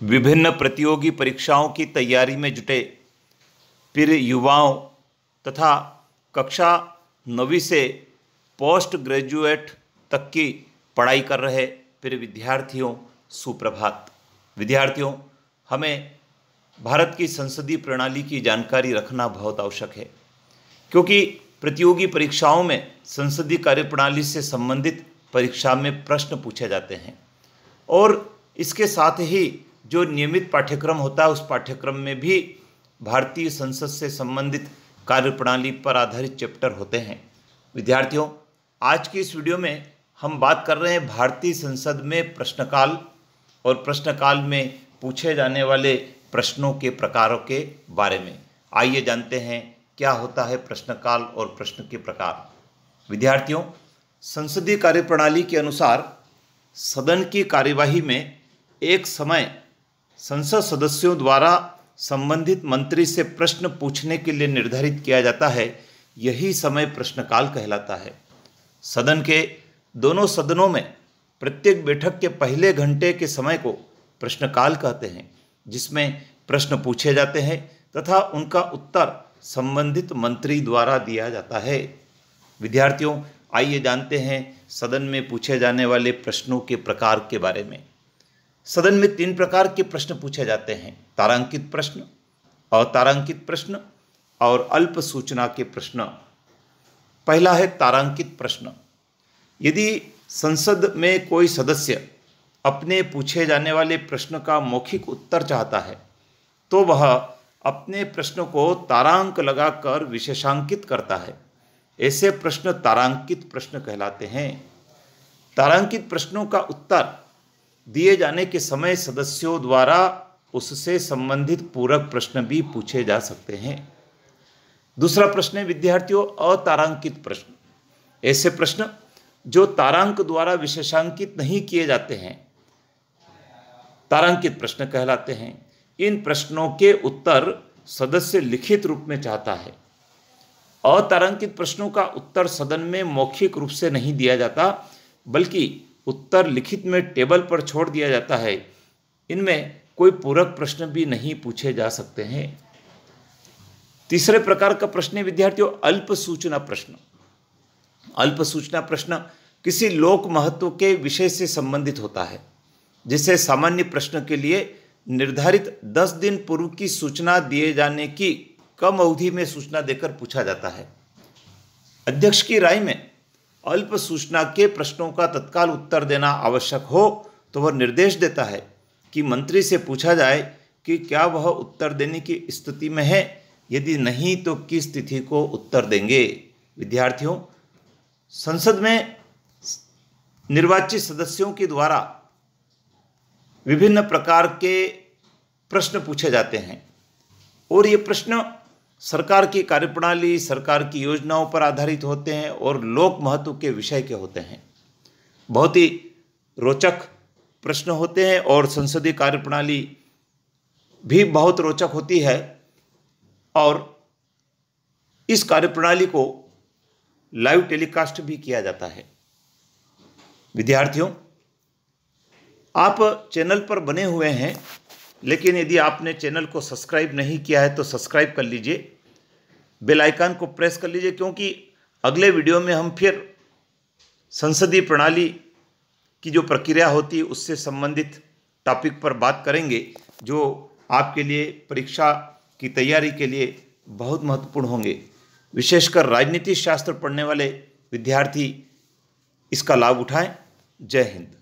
विभिन्न प्रतियोगी परीक्षाओं की तैयारी में जुटे फिर युवाओं तथा कक्षा 9वीं से पोस्ट ग्रेजुएट तक की पढ़ाई कर रहे फिर विद्यार्थियों सुप्रभात। विद्यार्थियों, हमें भारत की संसदीय प्रणाली की जानकारी रखना बहुत आवश्यक है, क्योंकि प्रतियोगी परीक्षाओं में संसदीय कार्यप्रणाली से संबंधित परीक्षा में प्रश्न पूछे जाते हैं और इसके साथ ही जो नियमित पाठ्यक्रम होता है उस पाठ्यक्रम में भी भारतीय संसद से संबंधित कार्यप्रणाली पर आधारित चैप्टर होते हैं। विद्यार्थियों, आज की इस वीडियो में हम बात कर रहे हैं भारतीय संसद में प्रश्नकाल और प्रश्नकाल में पूछे जाने वाले प्रश्नों के प्रकारों के बारे में। आइए जानते हैं क्या होता है प्रश्नकाल और प्रश्न के प्रकार। विद्यार्थियों, संसदीय कार्यप्रणाली के अनुसार सदन की कार्यवाही में एक समय संसद सदस्यों द्वारा संबंधित मंत्री से प्रश्न पूछने के लिए निर्धारित किया जाता है। यही समय प्रश्नकाल कहलाता है। सदन के दोनों सदनों में प्रत्येक बैठक के पहले घंटे के समय को प्रश्नकाल कहते हैं, जिसमें प्रश्न पूछे जाते हैं तथा उनका उत्तर संबंधित मंत्री द्वारा दिया जाता है। विद्यार्थियों, आइए जानते हैं सदन में पूछे जाने वाले प्रश्नों के प्रकार के बारे में। सदन में 3 प्रकार के प्रश्न पूछे जाते हैं: तारांकित प्रश्न, अतारांकित प्रश्न और अल्प सूचना के प्रश्न। पहला है तारांकित प्रश्न। यदि संसद में कोई सदस्य अपने पूछे जाने वाले प्रश्न का मौखिक उत्तर चाहता है तो वह अपने प्रश्न को तारांक लगाकर विशेषांकित करता है। ऐसे प्रश्न तारांकित प्रश्न कहलाते हैं। तारांकित प्रश्नों का उत्तर दिए जाने के समय सदस्यों द्वारा उससे संबंधित पूरक प्रश्न भी पूछे जा सकते हैं। दूसरा प्रश्न है विद्यार्थियों अतारांकित प्रश्न। ऐसे प्रश्न जो तारांक द्वारा विशेषांकित नहीं किए जाते हैं तारांकित प्रश्न कहलाते हैं। इन प्रश्नों के उत्तर सदस्य लिखित रूप में चाहता है। अतारांकित प्रश्नों का उत्तर सदन में मौखिक रूप से नहीं दिया जाता, बल्कि उत्तर लिखित में टेबल पर छोड़ दिया जाता है। इनमें कोई पूरक प्रश्न भी नहीं पूछे जा सकते हैं। तीसरे प्रकार का प्रश्न है विद्यार्थियों अल्प सूचना प्रश्न। अल्प सूचना प्रश्न किसी लोक महत्व के विषय से संबंधित होता है, जिसे सामान्य प्रश्न के लिए निर्धारित 10 दिन पूर्व की सूचना दिए जाने की कम अवधि में सूचना देकर पूछा जाता है। अध्यक्ष की राय में अल्प सूचना के प्रश्नों का तत्काल उत्तर देना आवश्यक हो तो वह निर्देश देता है कि मंत्री से पूछा जाए कि क्या वह उत्तर देने की स्थिति में है, यदि नहीं तो किस तिथि को उत्तर देंगे। विद्यार्थियों, संसद में निर्वाचित सदस्यों के द्वारा विभिन्न प्रकार के प्रश्न पूछे जाते हैं और ये प्रश्न सरकार की कार्यप्रणाली, सरकार की योजनाओं पर आधारित होते हैं और लोक महत्व के विषय के होते हैं। बहुत ही रोचक प्रश्न होते हैं और संसदीय कार्यप्रणाली भी बहुत रोचक होती है और इस कार्यप्रणाली को लाइव टेलीकास्ट भी किया जाता है। विद्यार्थियों, आप चैनल पर बने हुए हैं, लेकिन यदि आपने चैनल को सब्सक्राइब नहीं किया है तो सब्सक्राइब कर लीजिए, बेल आइकन को प्रेस कर लीजिए, क्योंकि अगले वीडियो में हम फिर संसदीय प्रणाली की जो प्रक्रिया होती है उससे संबंधित टॉपिक पर बात करेंगे, जो आपके लिए परीक्षा की तैयारी के लिए बहुत महत्वपूर्ण होंगे। विशेषकर राजनीति शास्त्र पढ़ने वाले विद्यार्थी इसका लाभ उठाएं। जय हिंद।